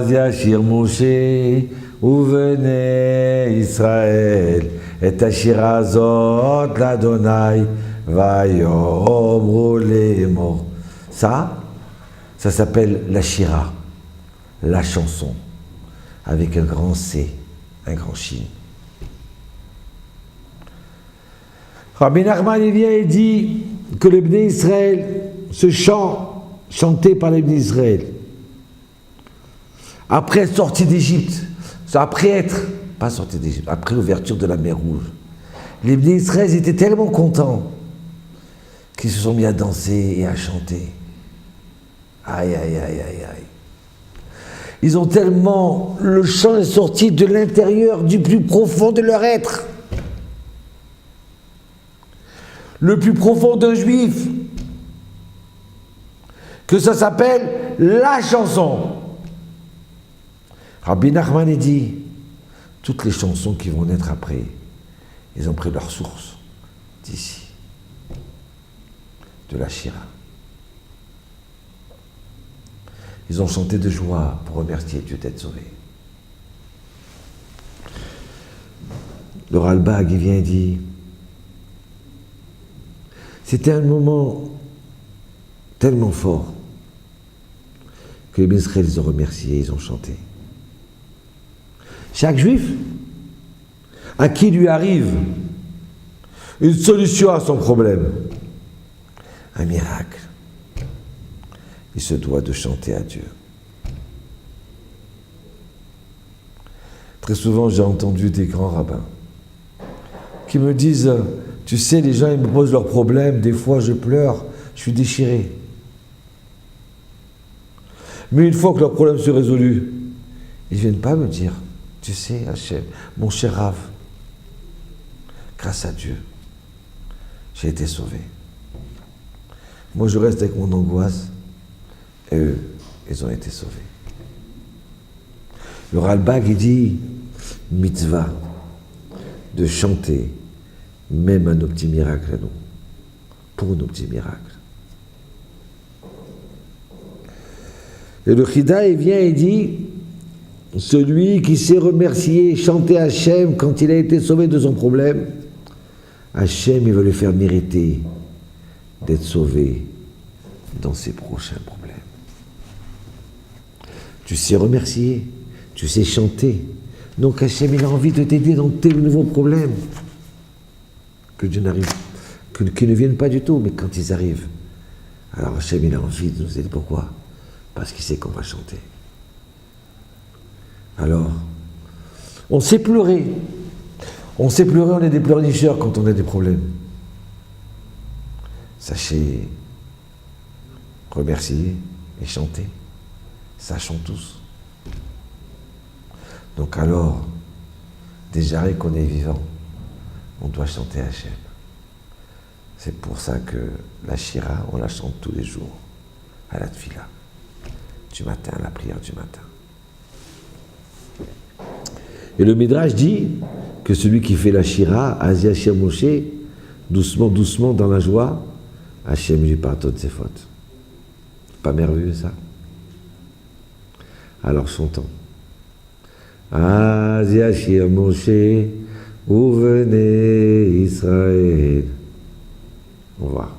Az yashir Moshe uvnei Israël et hashira azot l'Adonai vayomru lemor. Ça s'appelle la shira, la chanson, avec un grand C, un grand Shin. Rabbi Nachman il vient et dit que le Bnei Israël, ce chant chanté par les Bnei Israël, après être sorti d'Égypte, pas sorti d'Égypte, après l'ouverture de la mer Rouge, les Bnei Israël étaient tellement contents qu'ils se sont mis à danser et à chanter. Aïe, aïe, aïe, aïe, aïe. Ils ont tellement, le chant est sorti de l'intérieur, du plus profond de leur être. Le plus profond d'un juif, que ça s'appelle la chanson. Rabbi Nachman dit, toutes les chansons qui vont naître après, ils ont pris leur source d'ici, de la Shira. Ils ont chanté de joie pour remercier Dieu d'être sauvé. Le Ralbag, il vient et dit, c'était un moment tellement fort que les Israéliens les ont remerciés, ils ont chanté. Chaque juif, à qui lui arrive une solution à son problème, un miracle, il se doit de chanter à Dieu. Très souvent, j'ai entendu des grands rabbins qui me disent, tu sais, les gens, ils me posent leurs problèmes, des fois je pleure, je suis déchiré. Mais une fois que leur problème se résolut, ils ne viennent pas me dire, tu sais, Hachem, mon cher Rav, grâce à Dieu, j'ai été sauvé. Moi, je reste avec mon angoisse, et eux, ils ont été sauvés. Le Ralbag, il dit, mitzvah, de chanter, même à nos petits miracles à nous, pour nos petits miracles. Et le Chida, il vient et dit, celui qui sait remercier, chanter Hachem quand il a été sauvé de son problème, Hachem, il va lui faire mériter d'être sauvé dans ses prochains problèmes. Tu sais remercier, tu sais chanter, donc Hachem, il a envie de t'aider dans tes nouveaux problèmes. Que Dieu n'arrive, qu'ils ne viennent pas du tout, mais quand ils arrivent, alors Hachem, il a envie de nous aider. Pourquoi? Parce qu'il sait qu'on va chanter. Alors, on sait pleurer. On sait pleurer, on est des pleurnicheurs quand on a des problèmes. Sachez remercier et chanter. Sachons tous. Donc alors, déjà qu'on est vivant, on doit chanter Hachem. C'est pour ça que la Shira, on la chante tous les jours, à la Tfila, du matin, la prière du matin. Et le Midrash dit que celui qui fait la Shira, Az yashir Moshe, doucement, doucement, dans la joie, Hachem lui pardonne ses fautes. Pas merveilleux ça? Alors chantons. Az yashir Moshe, uvnei Israël. Au revoir.